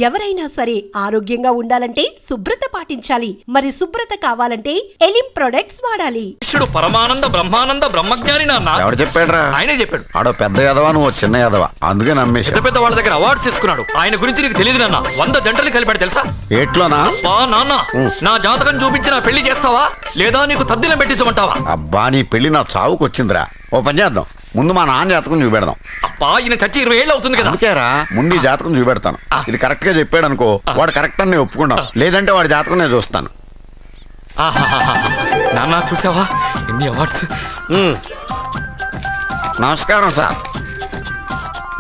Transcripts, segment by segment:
ఎవరైనా సరే ఆరోగ్యంగా ఉండాలంటే శుభ్రత పాటించాలి. మరి శుభ్రత కావాలంటే ఎలిం ప్రొడక్ట్స్ వాడాలి. శిష్యుడు పరమానంద బ్రహ్మానంద బ్రహ్మజ్ఞాని నాన్న. ఎవరు చెప్పాడు? ఆయనే చెప్పాడు. ఆడో పెద్ద యదవా, నువ్వు చిన్న యదవా, అందుకే నమ్మేసి. పెద్ద పెద్ద వాళ్ళ దగ్గర అవార్డ్స్ తీసుకున్నాడు. ఆయన గురించి నీకు తెలియదు నాన్న. 100 జంటలు కలిపాడు తెలుసా? ఏట్లోనా? నాన్న, నా జాతకం చూపించి నా పెళ్లి చేస్తావా లేదా నీకు తద్దిలం పెట్టించమంటావా? అబ్బా, నీ పెళ్లి నా చావుకు వచ్చిందిరా. ఓ పని చేద్దాం, ముందు మా నాన్న జాతకం చూపెడదాం. అబ్బా, ఈయన చచ్చి 20 ఏళ్ళు అవుతుంది కదా. అందుకేరా ముందు ఈ జాతకం చూపెడతాను. ఇది కరెక్ట్ గా చెప్పాడు అనుకో, వాడు కరెక్ట్ అని నేను ఒప్పుకుంటాం. లేదంటే వాడి జాతకం నేను చూస్తాను. నాన్న చూసావా ఎన్ని అవార్డ్స్? నమస్కారం సార్.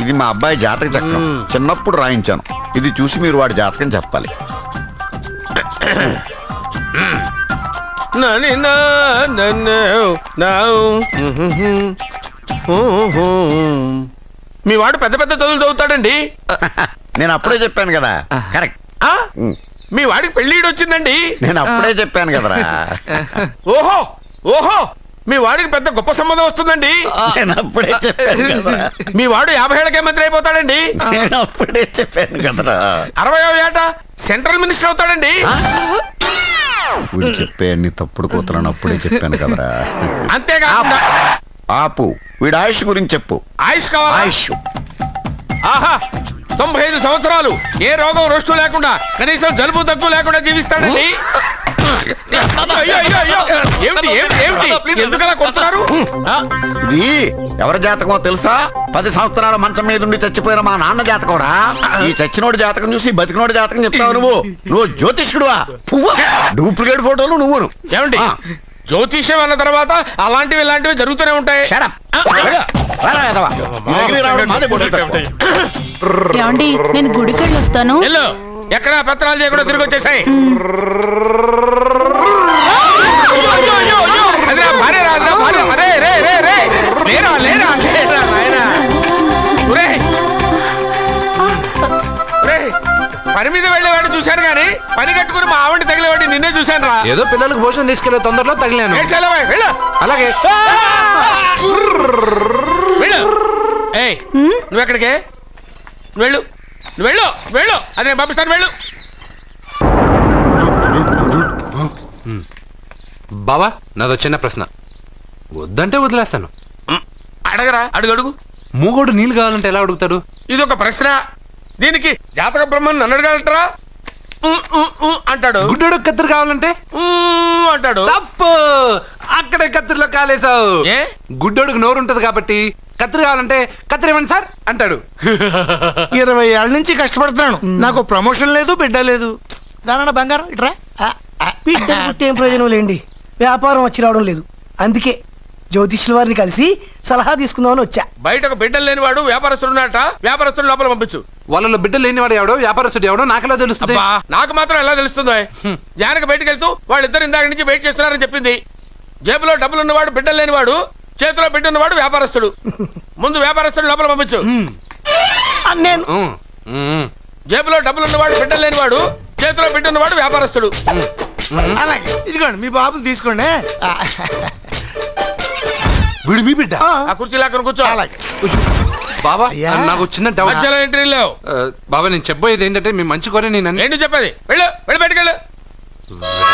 ఇది మా అబ్బాయి జాతక చక్రం. చిన్నప్పుడు రాయించాను. ఇది చూసి మీరు వాడి జాతకం చెప్పాలి. మీ వాడు పెద్ద పెద్ద చదువులు చదువుతాడండి. నేను అప్పుడే చెప్పాను కదా. కరెక్ట్. మీ వాడికి పెళ్ళిడు వచ్చిందండి. నేను అప్పుడే చెప్పాను కదరా. ఓహో ఓహో, మీ వాడికి పెద్ద గొప్ప సంబంధం వస్తుందండి. నేను అప్పుడే చెప్పాను కదరా. మీ వాడు 50 ఏళ్ళకే మంత్రి అయిపోతాడండి. నేను అప్పుడే చెప్పాను కదరా. 60వ ఏట సెంట్రల్ మినిస్టర్ అవుతాడండి. వీడు చెప్పే అన్ని తప్పుడు కూతురని అప్పుడే చెప్పాను కదరా. అంతేకాకుండా ఆపు, వీడు ఆయుష్ గురించి చెప్పు. ఆయుష్ కావాలా? ఆయుష్ ఆహా, 95 సంవత్సరాలు ఏ రోగం రొస్టు లేకుండా, కనీసం జలుబు దగ్గు లేకుండా జీవిస్తాడండి. అయ్యో, అయ్యో, అయ్యో. ఏమిటి ఏమిటి ఏమిటి, ఎందుకలా కొడుతున్నారు? ఇది ఎవరి జాతకమో తెలుసా? 10 సంవత్సరాల మంచం మీద ఉండి చచ్చిపోయిన మా నాన్న జాతకం రా. ఈ చచ్చినోడి జాతకం చూసి బతికినోడి జాతకం చెప్తావు నువ్వు జ్యోతిష్కుడువా? డూప్లికేట్ ఫోటోలు నువ్వు. ఏమండి, జ్యోతిష్యం అన్న తర్వాత అలాంటివి ఇలాంటివి జరుగుతూనే ఉంటాయి. ఏమండి, నేను గుడికెళ్ళి వస్తాను. ఎక్కడ పత్రాలు చేయకుండా తిరిగి వచ్చేసాయి. పని మీద వెళ్ళేవాడిని చూశాను కానీ పని కట్టుకుని మా ఆవిడ తగిలేవాడిని నిన్నే చూశాను రా. ఏదో పిల్లలకు భోజనం తీసుకెళ్లే తొందరలో తగిలాను. అలాగే నువ్వెక్కడికే? వెళ్ళు వెళ్ళు వెళ్ళు, అదే పంపిస్తాను, వెళ్ళు. బాబా, నాదో చిన్న ప్రశ్న. వద్దంటే వదిలేస్తాను. అడగరా, అడుగు అడుగు. మూగోడు నీళ్ళు కావాలంటే ఎలా అడుగుతాడు? ఇది ఒక ప్రశ్న. దీనికి జాతక బ్రహ్మను నన్ను అడగలటరా? అంటాడు. గుడ్డోడు కత్తిరి కావాలంటే అంటాడు. తప్పు, అక్కడే కత్తిరిలో కాలేసావు. గుడ్డోడుకు నోరు ఉంటది కాబట్టి కత్తిరి కావాలంటే కత్తిరి ఇవ్వండి సార్ అంటాడు. 20 ఏళ్ళ నుంచి కష్టపడుతున్నాను, నాకు ప్రమోషన్ లేదు, బిడ్డ లేదు. దానన్న బంగారం ఇట్రా. బిడ్డ ఏం ప్రయోజనం లేండి, వ్యాపారం వచ్చి రావడం లేదు. అందుకే జ్యోతిష్యుల వారిని కలిసి సలహా తీసుకుందామని వచ్చా. బయటకు బిడ్డలు లేనివాడు వ్యాపారస్తుడు ఉన్నట. వ్యాపారస్తుడు లోపల పంపించు. వాళ్ళలో బిడ్డలు లేనివాడు ఎవడో వ్యాపారస్తుడు ఎవడో నాకెలా తెలుస్తుంది? నాకు మాత్రం ఎలా తెలుస్తుందో? జానకి బయటకు వెళ్తూ వాళ్ళిద్దరు ఇందాక నుంచి వెయిట్ చేస్తున్నారని చెప్పింది. జేబులో డబ్బులు ఉన్నవాడు బిడ్డలు లేనివాడు, చేతిలో బిడ్డ ఉన్నవాడు వ్యాపారస్తుడు. ముందు వ్యాపారస్తుడు లోపల పంపించు. నేను జేబులో డబ్బులు ఉన్నవాడు బిడ్డలు లేనివాడు, చేతిలో బిడ్డ ఉన్నవాడు వ్యాపారస్తుడు. అలాగే, ఇదిగోండి మీ బాబుని తీసుకోండి. వీడు మీ బిడ్డ? ఆ కుర్చీ లాక్కను కూర్చో. బాబా, నాకు చిన్న డౌట్. మధ్యలో ఎంట్రీ లేవు. బాబా, నేను చెప్పబోయేది ఏంటంటే మీ మంచి కోరే నేను ఏంటి చెప్పేది? వెళ్ళు వెళ్ళి బయటకు వెళ్ళు.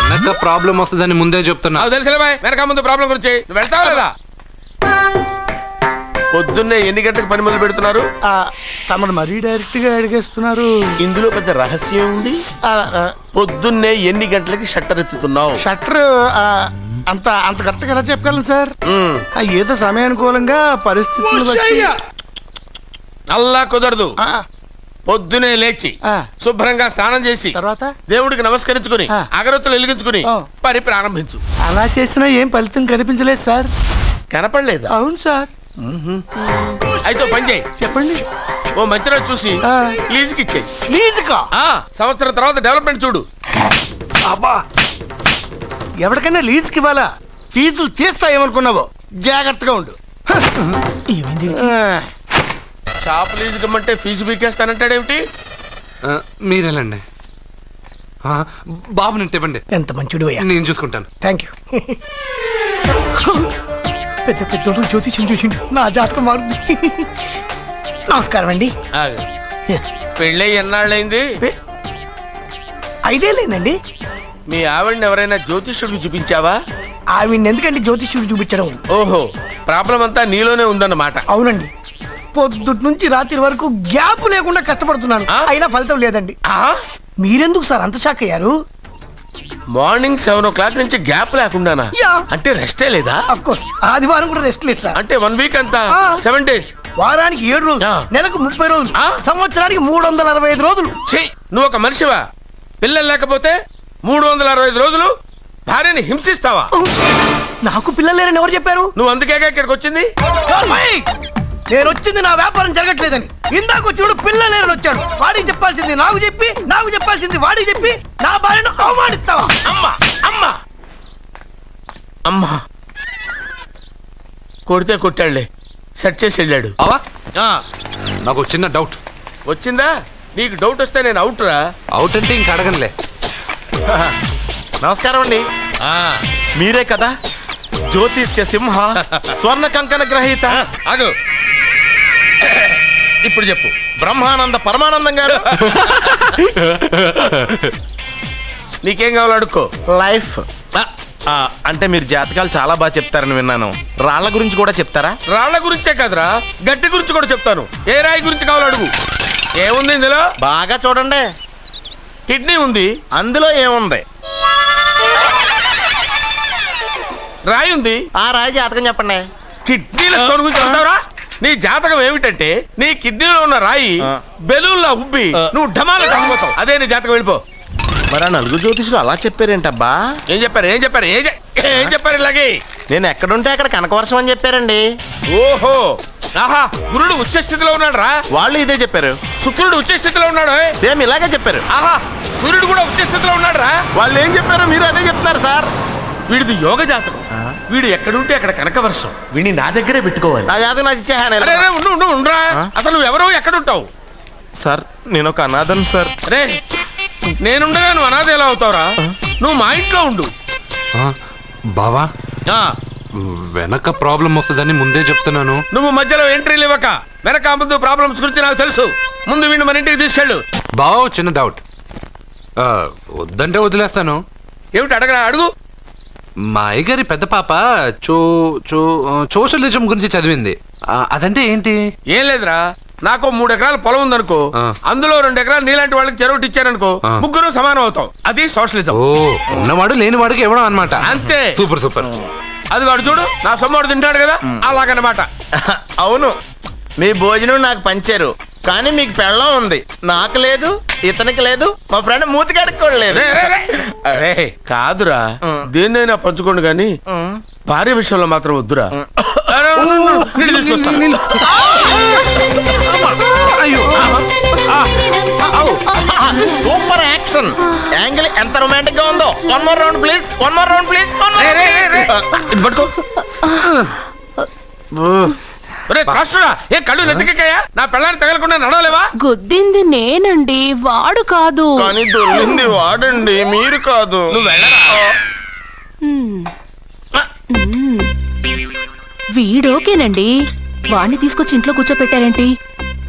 వెనక ప్రాబ్లం వస్తుందని ముందే చెప్తున్నా. నాకు తెలుసులే బాయ్, వెనక ముందు ప్రాబ్లం గురించి. నువ్వు వెళ్తావా లేదా? పొద్దున్నే ఎన్ని గంటలకు పని మొదలు పెడుతున్నారు? తమను మరీ డైరెక్ట్ గా అడిగేస్తున్నారు. ఇందులో పెద్ద రహస్యం ఉంది. పొద్దున్నే ఎన్ని గంటలకి షట్టర్ ఎత్తుతున్నావు? షట్టర్ అంత కరెక్ట్ గా ఎలా చెప్పగలను సార్? ఏదో సమయానుకూలంగా పరిస్థితులు బట్టి. అల్లా కుదరదు. పొద్దునే లేచి శుభ్రంగా స్నానం చేసి తర్వాత దేవుడికి నమస్కరించుకుని అగరొత్తులు వెలిగించుకుని పని ప్రారంభించు. అలా చేసినా ఏం ఫలితం కనిపించలేదు సార్. కనపడలేదు? అవును సార్. అయితే పని చేయి. చెప్పండి. ఓ మంచి రోజు చూసి లీజుకి ఇచ్చేయి. లీజుకా? సంవత్సరం తర్వాత డెవలప్మెంట్ చూడు. అబ్బా, ఎవరికైనా లీజుకి ఇవ్వాలా? ఫీజులు తీస్తాయేమనుకున్నావో, జాగ్రత్తగా ఉండు. షాప్ లీజుకి ఇమ్మంటే ఫీజు పీకేస్తానంటాడేమిటి? మీరేలండి బాబు, నేను ఇవ్వండి. ఎంత మంచిడు, నేను చూసుకుంటాను. Thank you. పెద్ద పెద్దోడు జ్యోతిష్యం చూసిండు, నా జాతకం మారుంది. నమస్కారం అండి. పెళ్ళై ఎన్నాళ్ళైంది? 5 ఏళ్ళైందండి. మీ ఆవిడని ఎవరైనా జ్యోతిష్యుడికి చూపించావా? ఆవిడ ఎందుకండి జ్యోతిష్యుడు చూపించడం? ఓహో, ప్రాబ్లం అంతా నీలోనే ఉందన్నమాట. అవునండి, పొద్దుటి నుంచి రాత్రి వరకు గ్యాప్ లేకుండా కష్టపడుతున్నాను, అయినా ఫలితం లేదండి. మీరెందుకు సార్ అంత షాక్ అయ్యారు? మార్నింగ్ 7 o'clock నుంచి గ్యాప్ లేకుండానా? యా. అంటే రెస్టే లేదా? అఫ్ కోర్స్ ఆదివారం కూడా రెస్ట్ లేదు సార్. అంటే 1 week అంతా 7 days. వారానికి 7 రోజులు, ఆ. నెలకు 30 రోజులు, ఆ. సంవత్సరానికి 365 రోజులు. ఛీ, నువ్వు ఒక మనిషివా? పిల్లలు లేకపోతే 365 రోజులు భార్యని హింసిస్తావా? నాకు పిల్లలు లేరని ఎవరు చెప్పారు? నువ్వు అందుకేగా ఇక్కడికి వచ్చింది. నేను వచ్చింది నా వ్యాపారం జరగట్లేదని. ఇందాక వచ్చినప్పుడు పిల్లలు లేరని వచ్చాడు. వాడికి చెప్పాల్సింది నాకు చెప్పి, నాకు చెప్పాల్సింది వాడికి చెప్పి నా భార్యను అవమానిస్తావా? అమ్మా అమ్మా అమ్మా, కొడితే కొట్టాడులే, సెట్ చేసి వెళ్ళాడు. అవా ఆ, నాకు చిన్న డౌట్. వచ్చిందా? నీకు డౌట్ వస్తే నేను అవుట్ రా. అవుట్ అంటే ఇంక అడగనులే. నమస్కారం అండి. మీరే కదా జ్యోతిష్య సింహ స్వర్ణ కంకణ గ్రహీత? అగు, ఇప్పుడు చెప్పు. బ్రహ్మానంద పరమానందం గారు. నీకేం కావాలో అడుక్కో. లైఫ్ అంటే మీరు జాతకాలు చాలా బాగా చెప్తారని విన్నాను. రాళ్ల గురించి కూడా చెప్తారా? రాళ్ల గురించే కదరా, గట్టి గురించి కూడా చెప్తాను. ఏ రాయి గురించి కావాలో అడుగు. ఏముంది ఇందులో? బాగా చూడండి. కిడ్నీ ఉంది. అందులో ఏముంది? రాయి ఉంది. ఆ రాయి జాతకం చెప్పండి. కిడ్నీల స్టోన్ గురించి చెప్తావురా? నీ జాతకం ఏమిటంటే నీ కిడ్నీలో ఉన్న రాయి బెలూన్లా ఉబ్బి నువ్వు ఢమాల చచ్చిపోతావు. అదే నీ జాతకం. వెళ్ళిపో. మరి ఆ నలుగురు జ్యోతిషులు అలా చెప్పారేంటబ్బా? ఏం చెప్పారు? ఏం చెప్పారు? ఏం చెప్పారు? ఇలాగే నేను ఎక్కడుంటే అక్కడ కనకవర్షం అని చెప్పారండి. ఓహో, ఆహా, గురుడు ఉచ్చ స్థితిలో ఉన్నాడు రా. వాళ్ళు ఇదే చెప్పారు. శుక్రుడు ఉచ్చ స్థితిలో ఉన్నాడు. సేమ్ ఇలాగే చెప్పారు. ఆహా, సూర్యుడు కూడా ఉచ్చ స్థితిలో ఉన్నాడు రా. వాళ్ళు ఏం చెప్పారు మీరు అదే చెప్తున్నారు సార్. వీడిది యోగ జాతకం. వీడు ఎక్కడుంటే అక్కడ కనకవర్షం. వీడిని నా దగ్గరే పెట్టుకోవాలి. నా జాతకం నాకు ఇచ్చేహాను. అరే అరే, ఉండు ఉండరా. అసలు నువ్వు ఎవరో ఎక్కడుంటావు? సార్ నేను ఒక అనాథను సార్. అరే, నేనుండగా నువ్వు అనాథ ఎలా అవుతావురా? నువ్వు మా ఇంట్లో ఉండు. బావా, ఆ, వెనక ప్రాబ్లం వస్తుందని ముందే చెప్తున్నాను. నువ్వు మధ్యలో ఎంట్రీలు ఇవ్వక. వెనక ముందు ప్రాబ్లమ్స్ గురించి నాకు తెలుసు. ముందు వీడిని మన ఇంటికి తీసుకెళ్ళు. బావా, చిన్న డౌట్. వద్దంటే వదిలేస్తాను. ఏమిటి అడగరా? అడుగు. మా అయ్యగారి పెద్ద పాప సోషలిజం గురించి చదివింది. అదంటే ఏంటి? ఏం లేదురా, నాకు 3 ఎకరాల పొలం ఉందనుకో, అందులో 2 ఎకరాలు నీలాంటి వాళ్ళకి చెరువు ఇచ్చారనుకో, ముగ్గురు సమానం అవుతాం. అది సోషలిజం. ఓ, ఉన్నవాడు లేని వాడికి ఇవ్వడం అనమాట. అంతే. Super super. అది వాడు చూడు, నా సొమ్మడు తింటాడు కదా, అలాగనమాట. అవును, మీ భోజనం నాకు పంచారు, కానీ మీకు పెళ్ళం ఉంది, నాకు లేదు, ఇతనికి లేదు, మా ఫ్రెండ్ మూతి కడుక్కోలేదు. అరే కాదురా, దేన్నైనా పంచుకోండి గాని భార్య విషయంలో మాత్రం వద్దురా. సూపర్ యాక్షన్ యాంగిల్ ఎంత రొమాంటిక్ గా ఉందో. One more round please, one more round please. ఇది పట్టుకో. ఏ కళ్ళు నెత్తికెక్కాయా? నా పెళ్ళాన్ని తగలకుండా నడవలేవా? గుద్దింది నేనండి, వాడు కాదు. కానీ దొల్లింది వాడండి, మీరు కాదు. నువ్వు వెళ్ళరా? వీడోకేనండి, వాణ్ణి తీసుకొచ్చి ఇంట్లో కూర్చోపెట్టారేంటి?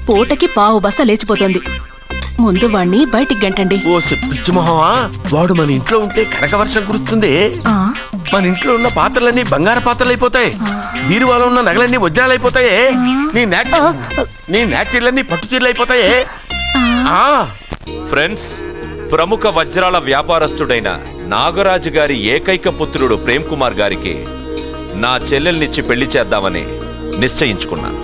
పూటకి పావు బస్తా లేచిపోతుంది. ముందు వాణ్ణి బయటికి గంటండి. ఓ పిచ్చి మొహమా, వాడు మన ఇంట్లో ఉంటే కనక వర్షం కురుస్తుంది. మన ఇంట్లో ఉన్న పాత్రలన్నీ బంగారు పాత్రలు అయిపోతాయి. బీరువాలో ఉన్న నగలన్నీ వజ్రాలు అయిపోతాయి. నీ నాచీర్లన్నీ పట్టు చీరలు అయిపోతాయి. ఫ్రెండ్స్, ప్రముఖ వజ్రాల వ్యాపారస్తుడైన నాగరాజు గారి ఏకైక పుత్రుడు ప్రేమ్ కుమార్ గారికి నా చెల్లెల్నిచ్చి పెళ్లి చేద్దామని నిశ్చయించుకున్నాను.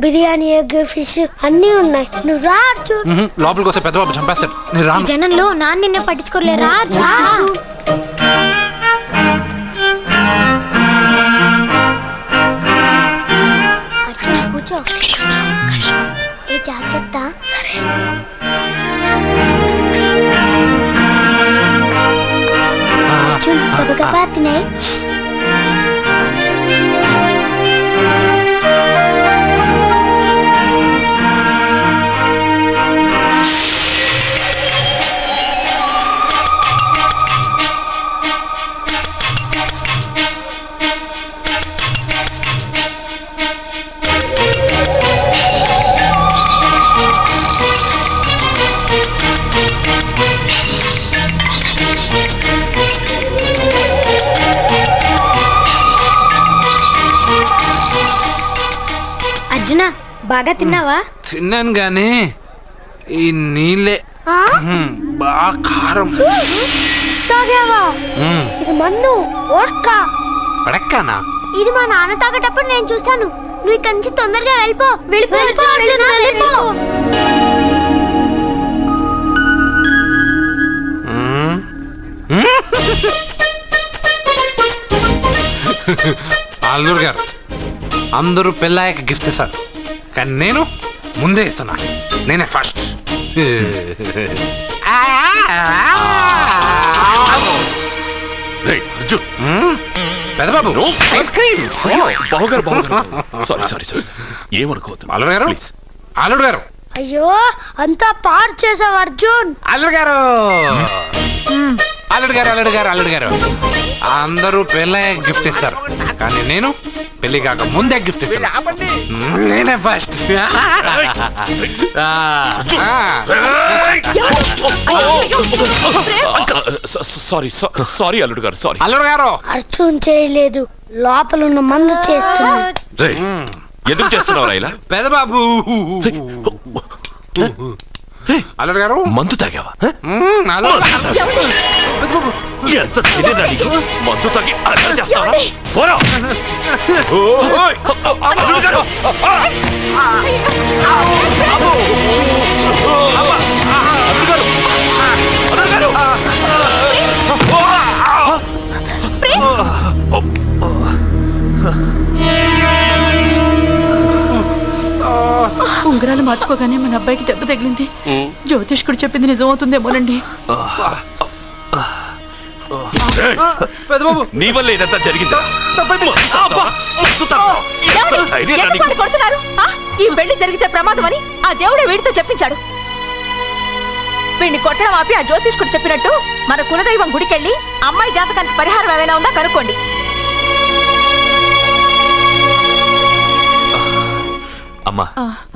బిర్యానీ, ఎగ్, ఫిష్ అన్నీ ఉన్నాయి. నువ్వు రా చూడు. లోపలికి వస్తే పెద్ద బాబు చంపేస్తాడు. నేను రాను. జనంలో నాన్న నిన్నే పట్టించుకోలే. రా కూర్చో. ఏ జాగ్రత్త. సరే. చపాతీనే. అర్జున బాగా తిన్నావా? తిన్నాను గానీ ఈ నీళ్ళే ఆ? బాగా కారం. తాగావా? ఇది మన్ను ఓట్కా. పడక్కానా? ఇది మా నాన్న తాగేటప్పుడు నేను చూశాను. నువ్వు ఇక్కడి నుంచి తొందరగా వెళ్ళిపో. వెళ్ళిపో అర్జున, వెళ్ళిపో. అల్లుడు గారు అందరూ పెళ్ళాయక గిఫ్ట్ ఇస్తారు, కానీ నేను ముందే ఇస్తున్నా. నేనే ఫస్ట్. పెద్దబాబు ఐస్ క్రీమ్. ఏమనుకోవద్దు అల్లుడు గారు, అల్లుడు గారు, అయ్యో అంతా పాడు చేసావు అర్జున్. అల్లుడు గారు, అల్లుడు గారు, అల్లుడు గారు, అల్లుడు గారు, అందరూ పెళ్ళయ్యాక గిఫ్ట్ ఇస్తారు, కానీ నేను పెళ్లి కాక ముందే గిఫ్ట్ ఇస్తాను. నేనే ఫస్ట్. సారీ అల్లుడు గారు, సారీ. అల్లుడు గారు, అర్జున్ చేయలేదు, లోపల ఉన్న మందు చేస్తున్నాడు. ఎందుకు చేస్తున్నావు ఇలా? పెద్దబాబు. అల్లుడు గారు, మందు తాగావా? ఎంత మందు తాగి అల్లరి చేస్తావా? పోరా. ఓయ్, అల్లుడు గారు. అల్లుడు గారు, ఉంగరాలు మార్చుకోగానే మన అబ్బాయికి దెబ్బ తగిలింది. జ్యోతిష్కుడు చెప్పింది నిజమవుతుందేమోనండి. నీ వల్ల ఇదంతా జరిగింది. ఈ పెళ్లి జరిగితే ప్రమాదం అని ఆ దేవుడే వీడితో చెప్పించాడు. వీడిని కొట్టడం ఆపి ఆ జ్యోతిష్కుడు చెప్పినట్టు మన కులదైవం గుడికెళ్ళి అమ్మాయి జాతకానికి పరిహారం ఏమైనా ఉందా కనుక్కోండి. అమ్మా,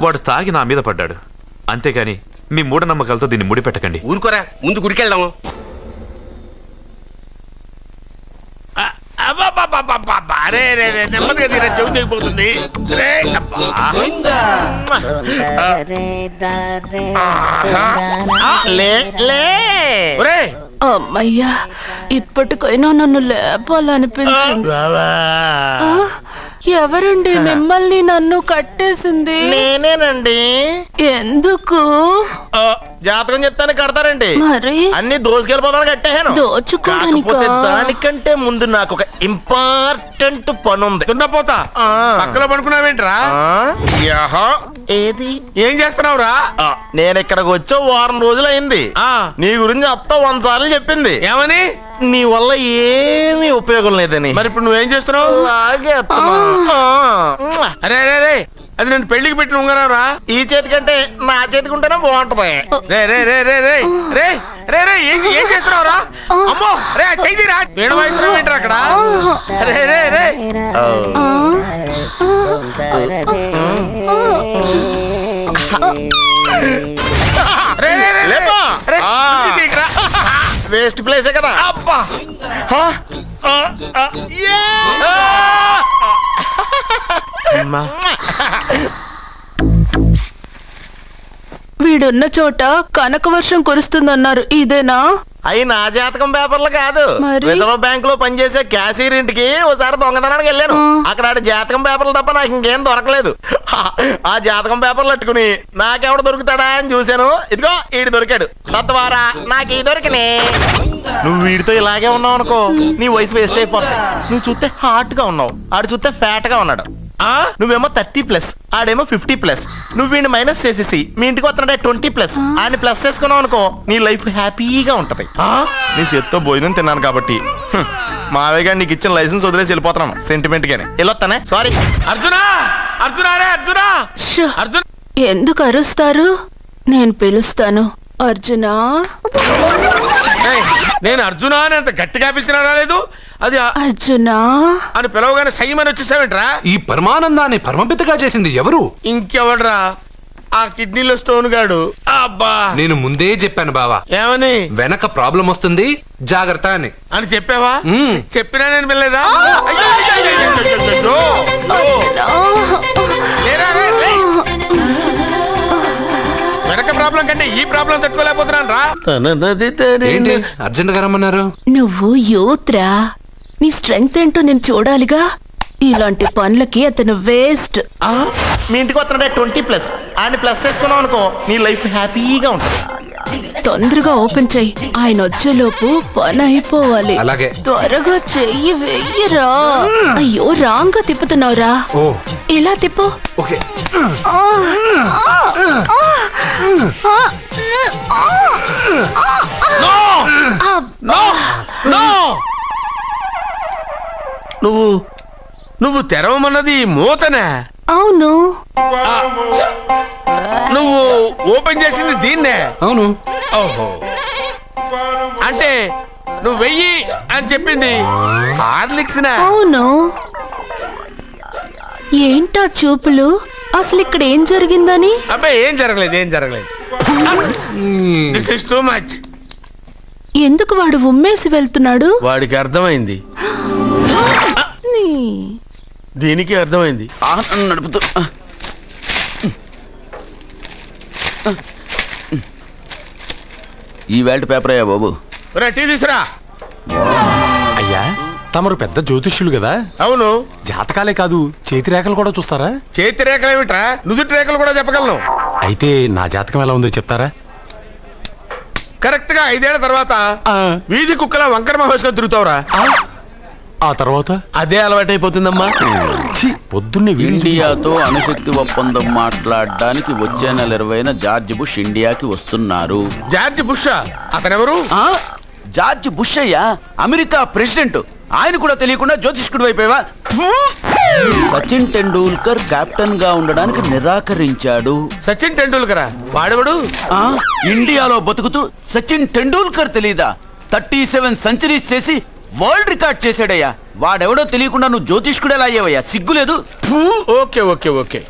వాడు తాగి నా మీద పడ్డాడు, అంతేగాని మీ మూఢనమ్మకాలతో దీన్ని ముడిపెట్టకండి. ఊరుకోరా, ముందు గుడికెళ్దాము. నెమ్మదిగా తీరా, చెవి తెగిపోతుంది. అమ్మయ్యా, ఇప్పటికైనా నన్ను లేపాలనిపించింది. ఎవరండి మిమ్మల్ని నన్ను కట్టేసింది? నేనేనండి. ఎందుకు? జాతకం చెప్తాను కడతారండి. మరి అన్ని దోసుకెళ్ళిపోతాను కట్టేహాను. కాకపోతే దానికంటే ముందు నాకు ఒక ఇంపార్టెంట్ పని ఉంది. దున్నపోతా పక్కలో పడుకున్నావేంట్రా? ఏది ఏం చేస్తున్నావురా? నేను ఇక్కడికి వచ్చి వారం రోజులు అయింది. నీ గురించి అత్త 100 సార్లు చెప్పింది. ఏమని? నీ వల్ల ఏమీ ఉపయోగం లేదని. మరి ఇప్పుడు నువ్వేం చేస్తున్నావు? అరే అరే అరే, అది నేను పెళ్లికి పెట్టిన ఉంగరారా. ఈ చేతి కంటే నా చేతికి ఉంటేనే బాగుంటది. రే రే రే రే రే రే రే రే ఏం చేస్తున్నావురా? అమ్మో రే, చెయ్యిరా. వేణ వయసు ఏంటరా అక్కడ? రే రే రే వేస్ట్ ప్లేసే కదా. అబ్బా, వీడున్న చోట కనక వర్షం కురుస్తుందన్నారు, ఇదేనా? అయి నా జాతకం పేపర్లు కాదు. మరి? రిజర్వ్ బ్యాంక్ లో పనిచేసే క్యాషియర్ ఇంటికి ఒకసారి దొంగతనానికి వెళ్ళాను. అక్కడ ఆడి జాతకం పేపర్లు తప్ప నాకు ఇంకేం దొరకలేదు. ఆ జాతకం పేపర్లు పట్టుకుని నాకెవడు దొరుకుతాడా అని చూశాను. ఇదిగో ఈడు దొరికాడు. తత్వారా నాకు ఈ దొరికినే. నువ్వు వీడితో ఇలాగే ఉన్నావు అనుకో, నీ వయసు వేస్ట్ అయిపోతుంది. నువ్వు చూస్తే హాట్ గా ఉన్నావు, ఆడు చూస్తే ఫ్యాట్ గా ఉన్నాడు. నువ్వేమో 30+, ఆడేమో 50+. నువ్వు వీడిని మైనస్ చేసేసి మీ ఇంటికి వస్తున్నాడే 20+. ఆయన ప్లస్ చేసుకున్నావు అనుకో నీ లైఫ్ హ్యాపీగా ఉంటది. నీ చేత్తో భోజనం తిన్నాను కాబట్టి మావయ్య గారు నీకు ఇచ్చిన లైసెన్స్ వదిలేసి వెళ్ళిపోతున్నాను సెంటిమెంట్ గానే. వెళ్ళొస్తానే. సారీ. అర్జునా, అర్జునా రే అర్జునా, అర్జున్. ఎందుకు అరుస్తారు? నేను పిలుస్తాను. అర్జునా. నేను అర్జునా అని అంత గట్టిగా పిలిచినా రాలేదు. అది అర్జునా అని పిలవగానే సైమని వచ్చేసావేంట్రా? ఈ పరమానందాన్ని పరమపితగా చేసింది ఎవరు? ఇంకెవడ్రా? ఆ కిడ్నీలో స్టోన్ గాడు. అబ్బా, నేను ముందే చెప్పాను బావా. ఏమని? వెనక ప్రాబ్లం వస్తుంది, జాగ్రత్త అని. అని చెప్పావా? చెప్పినా నేను వెళ్ళలేదా? వెనక ప్రాబ్లం కంటే ఈ ప్రాబ్లం తట్టుకోలేకపోతున్నాను రా. ఏంటి అర్జెంట్ గా రమ్మన్నారు? నువ్వు యూత్రా, నీ స్ట్రెంగ్త్ ఏంటో నేను చూడాలిగా. ఇలాంటి పనులకి అతను వేస్ట్. మీ ఇంటికి వస్తున్నాడే 20+, ఆయన ప్లస్ చేసుకున్నావు అనుకో నీ లైఫ్ హ్యాపీగా ఉంటుంది. తొందరగా ఓపెన్ చెయ్యి, ఆయన వచ్చేలోపు పని అయిపోవాలి. అలాగే. త్వరగా చెయ్యి వెయ్యరా. అయ్యో రాంగ్ గా తిప్పుతున్నావురా. ఓ ఇలా తిప్పు. ఓకే. నువ్వు తెరవమన్నది మూతనే. అవును. నువ్వు ఓపెన్ చేసింది దీన్నే. అవును. ఓహో, అంటే నువ్వు వెయ్యి అని చెప్పింది హార్లిక్స్. అవును. ఏంటా చూపులు? అసలు ఇక్కడ ఏం జరిగిందని? అబ్బాయి ఏం జరగలేదు, ఏం జరగలేదు. This is too much. ఎందుకు వాడు ఉమ్మేసి వెళ్తున్నాడు? వాడికి అర్థమైంది, దీనికి అర్థమైంది. నడుపుతూ ఈ వేల్ట్ పేపర్ అయ్యా బాబు. టీ తీసురా. అయ్యా తమరు పెద్ద జ్యోతిష్యులు కదా. అవును. జాతకాలే కాదు చేతి రేఖలు కూడా చూస్తారా? చేతి రేఖలు ఏమిట్రా, నుదుటి రేఖలు కూడా చెప్పగలను. అయితే నా జాతకం ఎలా ఉందో చెప్తారా? కరెక్ట్ గా 5 ఏళ్ల తర్వాత వీధి కుక్కల వంకర మహేష్గా తిరుగుతావురా. ఆ తర్వాత అదే అలవాటైపోతుందమ్మా. పొద్దున్నే ఇండియాతో అణుశక్తి ఒప్పందం మాట్లాడడానికి వచ్చే నెల 20న జార్జ్ బుష్ ఇండియాకి వస్తున్నారు. జార్జ్ బుష్ అతనెవరు? జార్జ్ బుష్ అయ్యా, అమెరికా ప్రెసిడెంట్. ఆయన కూడా తెలియకుండా జ్యోతిష్కుడు అయిపోయావా? సచిన్ టెండూల్కర్ కెప్టెన్ గా ఉండడానికి నిరాకరించాడు. సచిన్ టెండూల్కరా? వాడెవడు? ఇండియాలో బతుకుతూ సచిన్ టెండూల్కర్ తెలీదా? 37 సెంచరీస్ చేసి వరల్డ్ రికార్డ్ చేశాడయ్యా. వాడెవడో తెలియకుండా నువ్వు జ్యోతిష్కుడు ఎలా అయ్యావయ్యా? సిగ్గులేదు? Okay okay okay.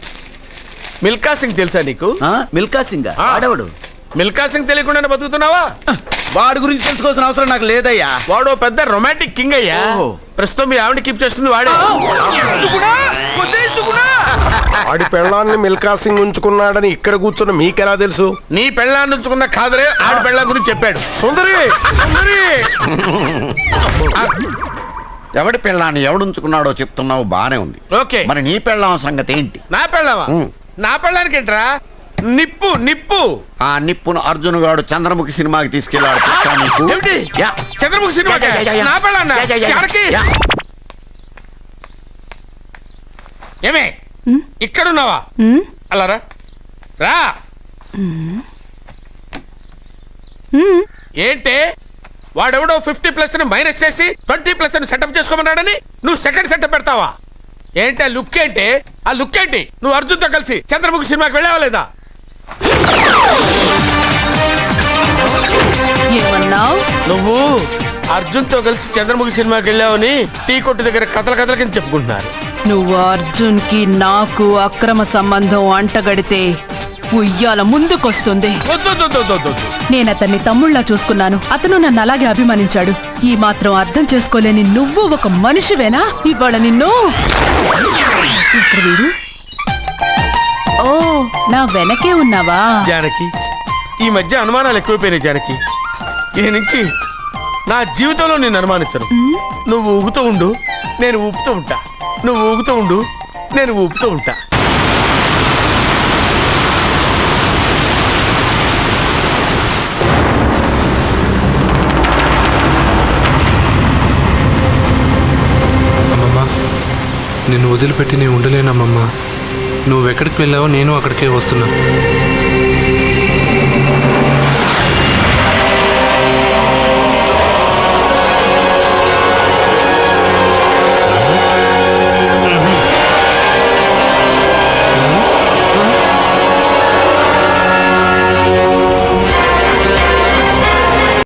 Milkha Singh తెలుసా నీకు? మిల్కా సింగ్ వాడెవడు? మిల్కా సింగ్ తెలియకుండా బతుకుతున్నావా? వాడి గురించి తెలుసుకోవాల్సిన అవసరం నాకు లేదయ్యా. వాడు పెద్ద రొమాంటిక్ కింగ్ అయ్యా. ప్రస్తుతం మీ ఆవిడ కీప్ చేస్తుంది వాడే. వాడి పెళ్ళాన్ని మిల్కా సింగ్ ఉంచుకున్నాడని ఇక్కడ కూర్చున్న మీకెలా తెలుసు? నీ పెళ్ళాన్ని ఉంచుకున్న కాదరే ఆడి పెళ్ళాం గురించి చెప్పాడు. సుందరి ఎవడి పెళ్ళాన్ని ఎవడుంచుకున్నాడో చెప్తున్నావు, బానే ఉంది. ఓకే, మరి నీ పెళ్ళాం సంగతి ఏంటి? నా పెళ్ళామా? నా పెళ్ళానికి ఏంట్రా? నిప్పు నిప్పు. ఆ నిప్పును అర్జున్ గాడు చంద్రముఖి సినిమాకి తీసుకెళ్ళాడు. చంద్రముఖి సినిమా నా పెళ్ళాన్నా? ఏమే ఇక్కడున్నావా? అలా రా రా. ఏంటే వాడెవడో 50+ మైనస్ చేసి 20+ సెటప్ చేసుకోమన్నాడని నువ్వు సెకండ్ సెటప్ పెడతావా? ఏంటి ఆ లుక్? ఏంటి ఆ లుక్? ఏంటి నువ్వు అర్జున్తో కలిసి చంద్రముఖి సినిమాకి వెళ్ళావా లేదా? నువ్వు అర్జున్తో కలిసి చంద్రముఖి సినిమాకి వెళ్ళావని టీ కొట్టు దగ్గర కథల కింద చెప్పుకుంటున్నారు. నువ్వు అర్జున్ కి నాకు అక్రమ సంబంధం అంటగడితే ఉయ్యాల ముందుకొస్తుంది. నేను అతన్ని తమ్ముళ్ళ చూసుకున్నాను. అతను నన్ను అలాగే అభిమానించాడు. ఈ మాత్రం అర్థం చేసుకోలేని నువ్వు ఒక మనిషివేనా? ఇవాళ నిన్ను ఓ నా వెనకే ఉన్నావా? జానకి, ఈ మధ్య అనుమానాలు ఎక్కువైపోయినాయి జానకి. ఈ నుంచి నా జీవితంలో నేను అనుమానించను. నువ్వు ఊగుతూ ఉండు, నేను ఊపుతూ ఉంటా. నువ్వు ఊగుతూ ఉండు, నేను ఊపుతూ ఉంటా. నిన్ను వదిలిపెట్టి నేను ఉండలేనమ్మమ్మా. నువ్వెక్కడికి వెళ్ళావో నేను అక్కడికే వస్తున్నా.